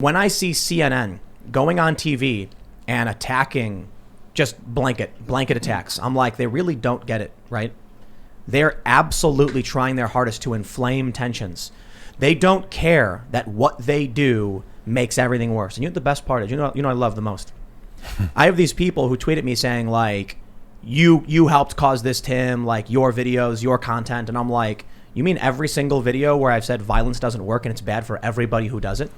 When I see CNN going on TV and attacking, just blanket attacks, I'm like, they really don't get it, right? They're absolutely trying their hardest to inflame tensions. They don't care that what they do makes everything worse. And you know what the best part is? You know I love the most? I have these people who tweet at me saying like, you helped cause this, Tim, like your videos, your content. And I'm like, you mean every single video where I've said violence doesn't work and it's bad for everybody who does it?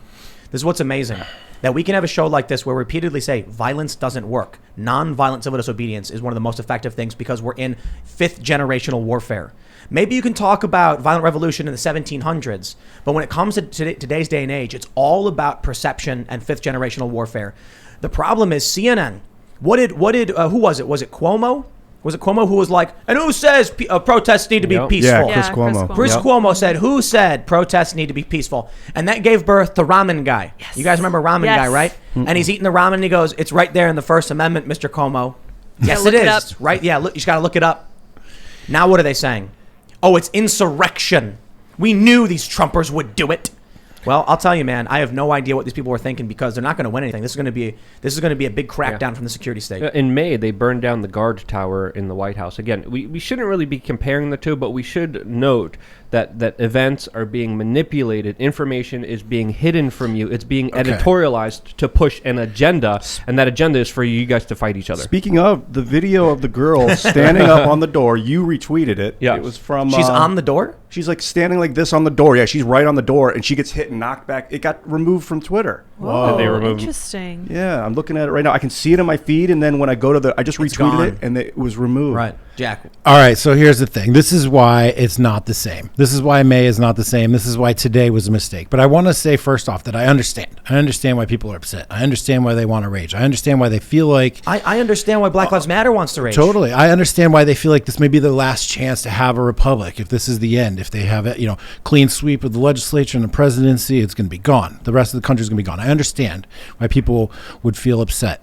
This is what's amazing, that we can have a show like this where we repeatedly say violence doesn't work. Non-violent civil disobedience is one of the most effective things because we're in 5th generational warfare. Maybe you can talk about violent revolution in the 1700s, but when it comes to today's day and age, it's all about perception and 5th generational warfare. The problem is CNN. Who was it? Was it Cuomo? Was it Cuomo who was like, and who says protests need to be peaceful? Yeah, Chris Cuomo. Chris Cuomo said, who said protests need to be peaceful? And that gave birth to Ramen Guy. Yes. You guys remember Ramen Guy, right? Mm-mm. And he's eating the ramen and he goes, it's right there in the First Amendment, Mr. Cuomo. Yes, it is. Right? Yeah, look, you just got to look it up. Now what are they saying? Oh, it's insurrection. We knew these Trumpers would do it. Well, I'll tell you, man, I have no idea what these people were thinking because they're not going to win anything. This is going to be a big crackdown from the security state. In May, they burned down the guard tower in the White House. Again, we shouldn't really be comparing the two, but we should note that events are being manipulated. Information is being hidden from you. It's being editorialized to push an agenda, and that agenda is for you guys to fight each other. Speaking of, the video of the girl standing up on the door, you retweeted it. Yeah. It was from... She's on the door? She's like standing like this on the door. Yeah, she's right on the door, and she gets hit and knocked back. It got removed from Twitter. Whoa, they removed interesting. Yeah, I'm looking at it right now. I can see it in my feed, and then when I go to I just retweeted it, and it was removed. Right. Jack. All right, so here's the thing. This is why it's not the same. This is why May is not the same. This is why today was a mistake. But I want to say first off that I understand. I understand why people are upset. I understand why they want to rage. I understand why they feel like... I understand why Black Lives Matter wants to rage. Totally. I understand why they feel like this may be their last chance to have a republic. If this is the end, if they have a clean sweep of the legislature and the presidency, it's going to be gone. The rest of the country is going to be gone. I understand why people would feel upset.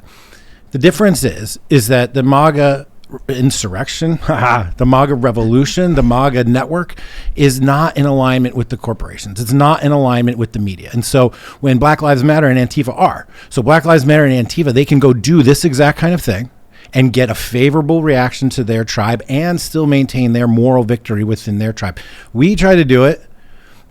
The difference is that the MAGA insurrection, the MAGA revolution, the MAGA network is not in alignment with the corporations. It's not in alignment with the media. And so when Black Lives Matter and Antifa are, so Black Lives Matter and Antifa, they can go do this exact kind of thing and get a favorable reaction to their tribe and still maintain their moral victory within their tribe. We try to do it,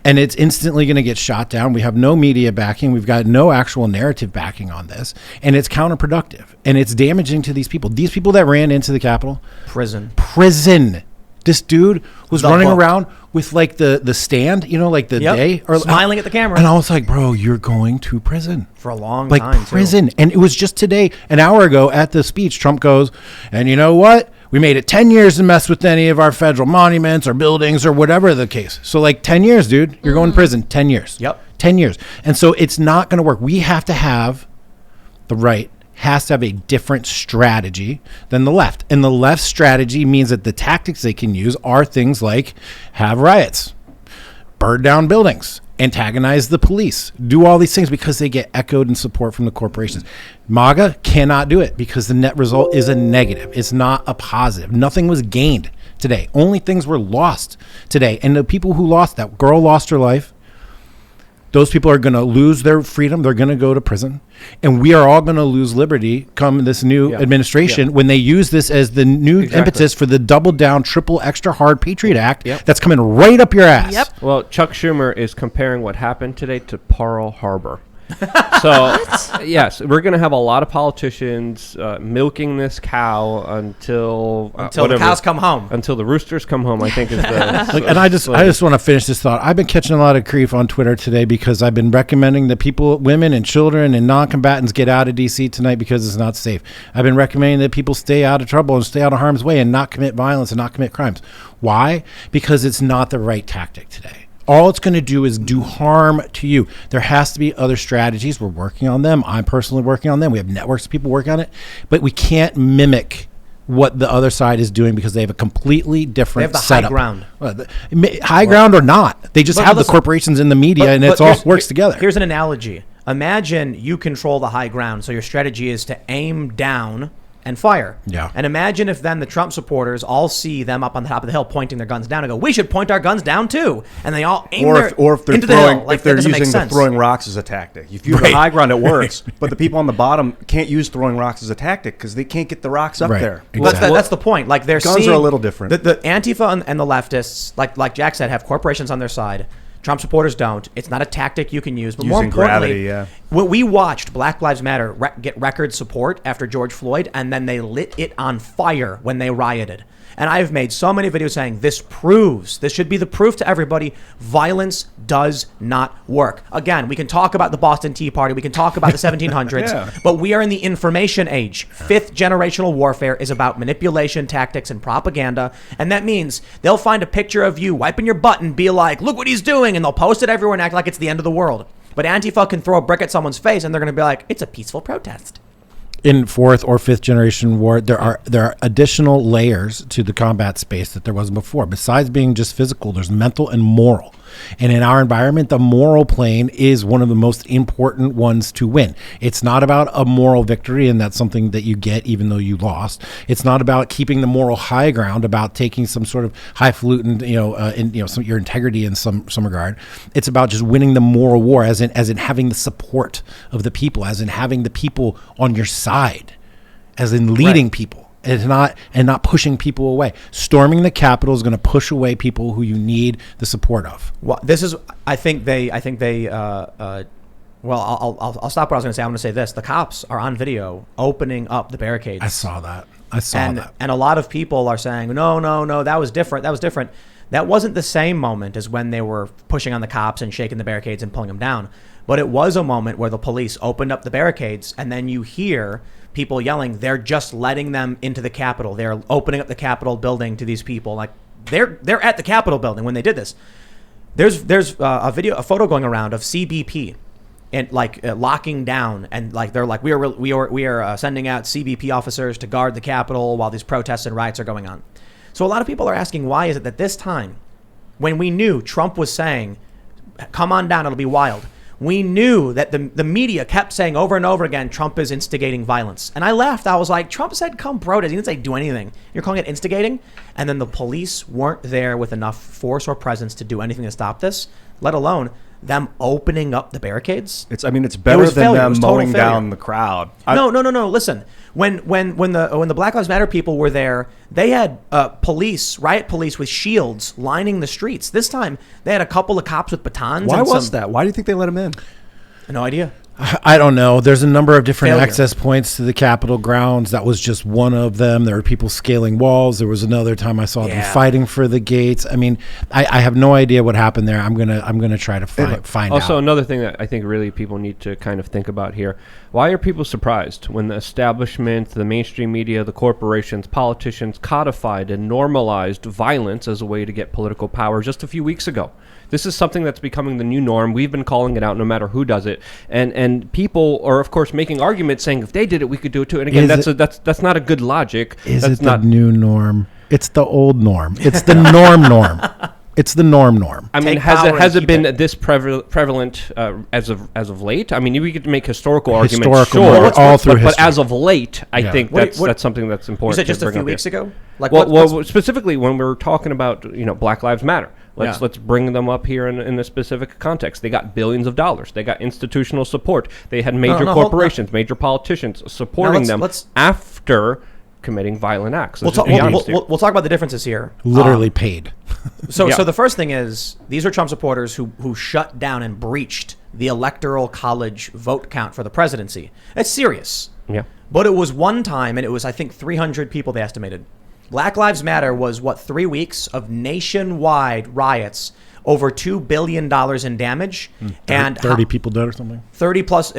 and it's instantly going to get shot down. We have no media backing. We've got no actual narrative backing on this. And it's counterproductive. And it's damaging to these people. These people that ran into the Capitol. Prison. This dude was running around with like the stand, like the day. Or smiling at the camera. And I was like, bro, you're going to prison. For a long time, prison. Too. And it was just today, an hour ago at the speech, Trump goes, and you know what? We made it 10 years to mess with any of our federal monuments or buildings or whatever the case. So like 10 years, dude, you're going to prison, 10 years. Yep. 10 years. And so it's not going to work. We have to have the right has to have a different strategy than the left. And the left strategy means that the tactics they can use are things like have riots, burn down buildings, antagonize the police, do all these things because they get echoed in support from the corporations. MAGA cannot do it because the net result is a negative. It's not a positive. Nothing was gained today. Only things were lost today. And the people who lost, that girl lost her life. Those people are going to lose their freedom. They're going to go to prison. And we are all going to lose liberty come this new administration when they use this as the new impetus for the double down, triple extra hard Patriot Act that's coming right up your ass. Yep. Well, Chuck Schumer is comparing what happened today to Pearl Harbor. So, yes, we're going to have a lot of politicians milking this cow until the cows come home. Until the roosters come home, I think is the... And I just want to finish this thought. I've been catching a lot of grief on Twitter today because I've been recommending that people, women and children and non-combatants get out of D.C. tonight because it's not safe. I've been recommending that people stay out of trouble and stay out of harm's way and not commit violence and not commit crimes. Why? Because it's not the right tactic today. All it's going to do is do harm to you. There has to be other strategies. We're working on them. I'm personally working on them. We have networks of people working on it. But we can't mimic what the other side is doing because they have a completely different setup. They have the high ground. High ground or not. They just have the corporations in the media and it all works together. Here's an analogy. Imagine you control the high ground. So your strategy is to aim down and fire. Yeah. And imagine if then the Trump supporters all see them up on the top of the hill pointing their guns down and go, we should point our guns down too. And they all aim if they're into throwing, the hill. Like, if they're that doesn't make using the sense. throwing rocks as a tactic. If you have Right. the high ground, it works. But the people on the bottom can't use throwing rocks as a tactic because they can't get the rocks up Right. there. Exactly. That's the point. Like, they're Guns seeing are a little different. The Antifa and the leftists, like Jack said, have corporations on their side. Trump supporters don't. It's not a tactic you can use. But more Using importantly, gravity, when we watched Black Lives Matter get record support after George Floyd, and then they lit it on fire when they rioted. And I've made so many videos saying this should be the proof to everybody, violence does not work. Again, we can talk about the Boston Tea Party, we can talk about the 1700s, Yeah. but we are in the information age. Fifth generational warfare is about manipulation, tactics, and propaganda. And that means they'll find a picture of you wiping your butt and be like, look what he's doing. And they'll post it everywhere and act like it's the end of the world. But Antifa can throw a brick at someone's face and they're going to be like, it's a peaceful protest. In fourth or fifth generation war, there are additional layers to the combat space that there wasn't before. Besides being just physical, there's mental and moral. And in our environment, the moral plane is one of the most important ones to win. It's not about a moral victory, and that's something that you get even though you lost. It's not about keeping the moral high ground, about taking some sort of highfalutin, your integrity in some regard. It's about just winning the moral war, as in having the support of the people, as in having the people on your side, as in leading people. And not pushing people away. Storming the Capitol is going to push away people who you need the support of. Well, this is. I think they. Well, I'll stop what I was going to say. I'm going to say this: the cops are on video opening up the barricades. I saw that. And a lot of people are saying, no, that was different. That wasn't the same moment as when they were pushing on the cops and shaking the barricades and pulling them down. But it was a moment where the police opened up the barricades, and then you hear people yelling, they're just letting them into the Capitol. They're opening up the Capitol building to these people. Like, they're at the Capitol building when they did this. There's a photo going around of CBP and locking down, and like they're like, we are sending out CBP officers to guard the Capitol while these protests and riots are going on. So a lot of people are asking, why is it that this time, when we knew Trump was saying, come on down, it'll be wild, we knew that the media kept saying over and over again, Trump is instigating violence. And I laughed. I was like, Trump said come protest. He didn't say do anything. You're calling it instigating? And then the police weren't there with enough force or presence to do anything to stop this, let alone them opening up the barricades. It's better was than failure. It them was total mowing failure. down the crowd. No. Listen, when the Black Lives Matter people were there, they had riot police with shields lining the streets. This time, they had a couple of cops with batons. Why was that? Why do you think they let him in? No idea. I don't know. There's a number of different Failure. access points to the Capitol grounds. That was just one of them. There were people scaling walls. There was another time I saw them fighting for the gates. I mean, I have no idea what happened there. I'm gonna try to find out. Also, another thing that I think really people need to kind of think about here: why are people surprised when the establishment, the mainstream media, the corporations, politicians codified and normalized violence as a way to get political power just a few weeks ago? This is something that's becoming the new norm. We've been calling it out no matter who does it. And people are, of course, making arguments saying if they did it, we could do it too. And again, that's not a good logic. Is that's it not the new norm? It's the old norm. It's the norm. It's the norm. I mean, Take power has and it been keep this prevalent as of late? I mean, we could make historical arguments, Historical, sure, all through but history. as of late, I think What- that's something that's You important. said just to a bring few up weeks here. ago? Like, Well, specifically when we're talking about Black Lives Matter, let's Yeah. bring them up here in a specific context. They got billions of dollars. They got institutional support. They had major corporations, major politicians supporting them after committing violent acts. We'll talk about the differences here. Literally paid. So Yeah. the first thing is, these are Trump supporters who shut down and breached the Electoral College vote count for the presidency. It's serious. Yeah. But it was one time, and it was, I think, 300 people they estimated. Black Lives Matter was, 3 weeks of nationwide riots, over $2 billion in damage. And 30 people dead or something? 30 plus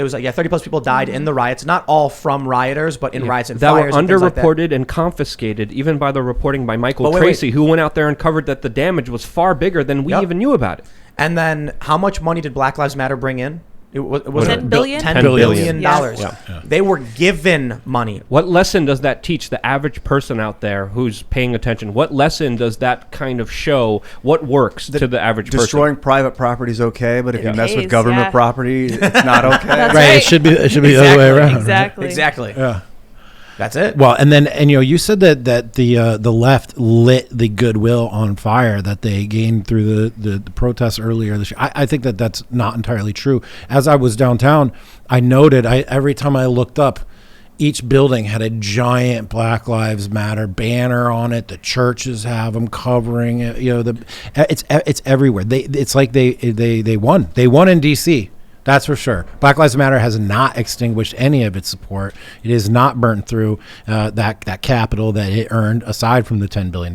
people died in the riots, not all from rioters, but in riots and that fires were and things like that. underreported and confiscated, even by the reporting by Michael But wait, Tracy, who went out there and covered that the damage was far bigger than we Yep. even knew about it. And then how much money did Black Lives Matter bring in? It was $10 billion? $10 $10 billion. Yes. Yeah. They were given money. What lesson does that teach the average person out there who's paying attention? What lesson does that kind of show? What works to the average Destroying private property is okay, but if you mess with Pays, government yeah. property, it's not okay. That's Right. It should be the other way around. Exactly. Exactly. Yeah. That's it. Well, and you said that the left lit the goodwill on fire that they gained through the protests earlier this year. I think that's not entirely true. As I was downtown, I noted every time I looked up, each building had a giant Black Lives Matter banner on it. The churches have them covering it. It's everywhere. It's like they won. They won in D.C. That's for sure. Black Lives Matter has not extinguished any of its support. It is not burnt through that capital that it earned, aside from the $10 billion.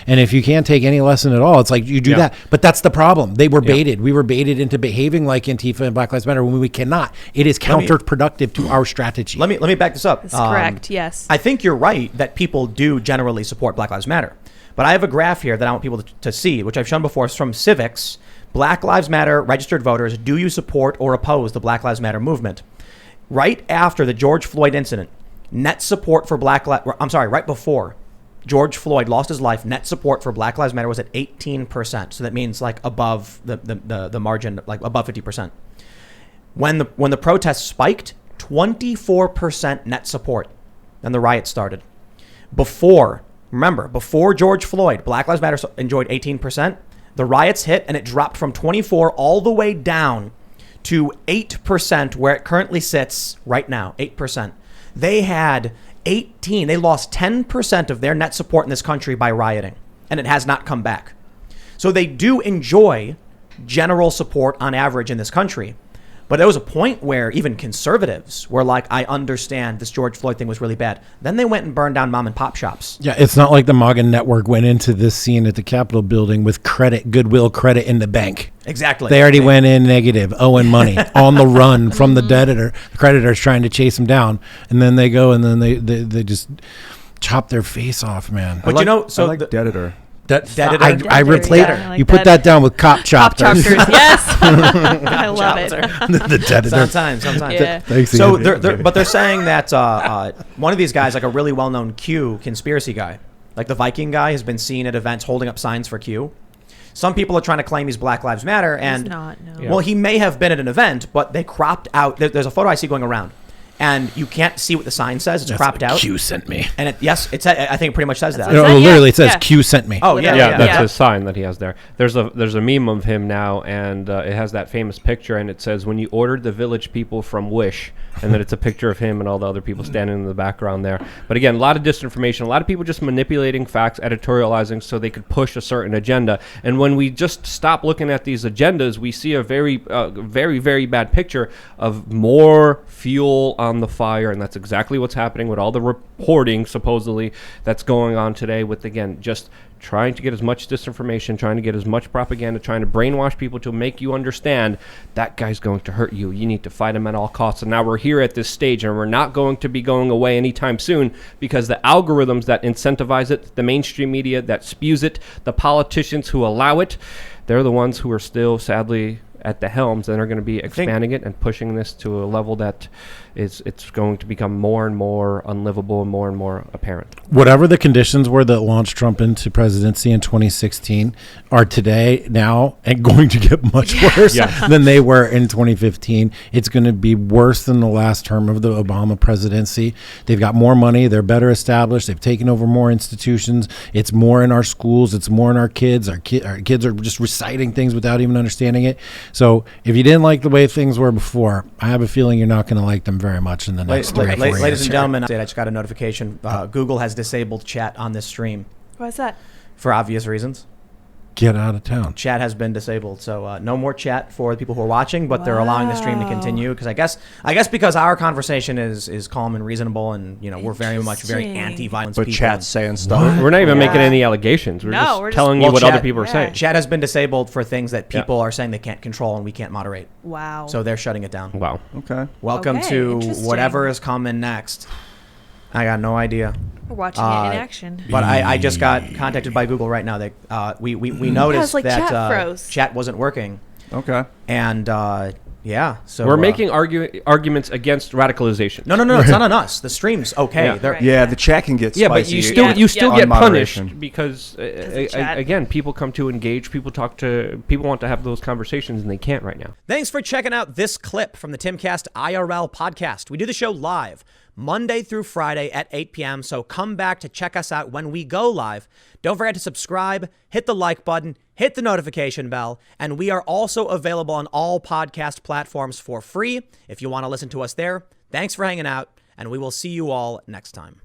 And if you can't take any lesson at all, it's like you do that. But that's the problem. They were baited. We were baited into behaving like Antifa and Black Lives Matter when we cannot. It is counterproductive to our strategy. Let me back this up. That's correct, yes. I think you're right that people do generally support Black Lives Matter. But I have a graph here that I want people to see, which I've shown before. It's from Civics. Black Lives Matter registered voters, do you support or oppose the Black Lives Matter movement? Right after the George Floyd incident, net support for right before George Floyd lost his life, net support for Black Lives Matter was at 18%. So that means like above the margin, like above 50%. When the protests spiked, 24% net support. Then the riots started. Before George Floyd, Black Lives Matter enjoyed 18%. The riots hit and it dropped from 24 all the way down to 8%, where it currently sits right now, 8%. They had 18. They lost 10% of their net support in this country by rioting, and it has not come back. So they do enjoy general support on average in this country. But there was a point where even conservatives were like, I understand this George Floyd thing was really bad. Then they went and burned down mom and pop shops. Yeah, it's not like the MAGA network went into this scene at the Capitol building with goodwill credit in the bank. Exactly. They already went in negative, owing money, on the run from the creditors trying to chase them down. And then they go and then they just chop their face off, man. But Deditor. I replaced like you put that down with cop choppers. Pop choppers, yes. I love it. The Deditor. Sometimes. Yeah. Thanks, So Ian. they're saying that one of these guys, like a really well-known Q conspiracy guy, like the Viking guy, has been seen at events holding up signs for Q. Some people are trying to claim he's Black Lives Matter, and He's not, no. well, he may have been at an event, but they cropped out. There's a photo I see going around, and you can't see what the sign says. It's That's cropped what out. Q sent me. And I think it pretty much says that. Is that- Literally, it says yeah. Q sent me. Oh yeah, Yeah, that's Yeah. his sign that he has there. There's a meme of him now, and it has that famous picture, and it says, "When you ordered the Village People from Wish," and then it's a picture of him and all the other people standing in the background there. But again, a lot of disinformation, a lot of people just manipulating facts, editorializing so they could push a certain agenda. And when we just stop looking at these agendas, we see a very, very bad picture of more fuel on the fire, and that's exactly what's happening with all the reporting supposedly that's going on today with, again, just trying to get as much disinformation, trying to get as much propaganda, trying to brainwash people to make you understand that guy's going to hurt you. You need to fight him at all costs. And now we're here at this stage, and we're not going to be going away anytime soon, because the algorithms that incentivize it, the mainstream media that spews it, the politicians who allow it, they're the ones who are still sadly at the helms and are going to be expanding it and pushing this to a level that it's going to become more and more unlivable and more apparent. Whatever the conditions were that launched Trump into presidency in 2016 are today, now, and going to get much worse than they were in 2015. It's going to be worse than the last term of the Obama presidency. They've got more money. They're better established. They've taken over more institutions. It's more in our schools. It's more in our kids. Our kids are just reciting things without even understanding it. So if you didn't like the way things were before, I have a feeling you're not going to like them very much in the next 3 or 4 years. Ladies and gentlemen, I just got a notification. Google has disabled chat on this stream Why's that? for obvious reasons. Get out of town. Chat has been disabled, so no more chat for the people who are watching, but they're allowing the stream to continue because I guess because our conversation is calm and reasonable, and we're very Interesting. anti-violence But people. chat's saying stuff. We're not even making any allegations. We're No, just we're just- telling Well, you what chat- other people are yeah. saying. Chat has been disabled for things that people are saying they can't control and we can't moderate. Wow. So they're shutting it down. Wow. Okay. Welcome Okay, to interesting. whatever is coming next. I got no idea. We're watching it in action. But I just got contacted by Google right now. We noticed like that chat froze. chat wasn't working. Okay. And Yeah. So We're making arguments against radicalization. No, it's not on us. The stream's okay. Yeah. They're- Right. Yeah, the chat can get spicy. Yeah, but you still on get moderation. punished because of chat. again, people come to engage. People want to have those conversations, and they can't right now. Thanks for checking out this clip from the Timcast IRL podcast. We do the show live Monday through Friday at 8 p.m. So come back to check us out when we go live. Don't forget to subscribe, hit the like button, hit the notification bell, and we are also available on all podcast platforms for free if you want to listen to us there. Thanks for hanging out, and we will see you all next time.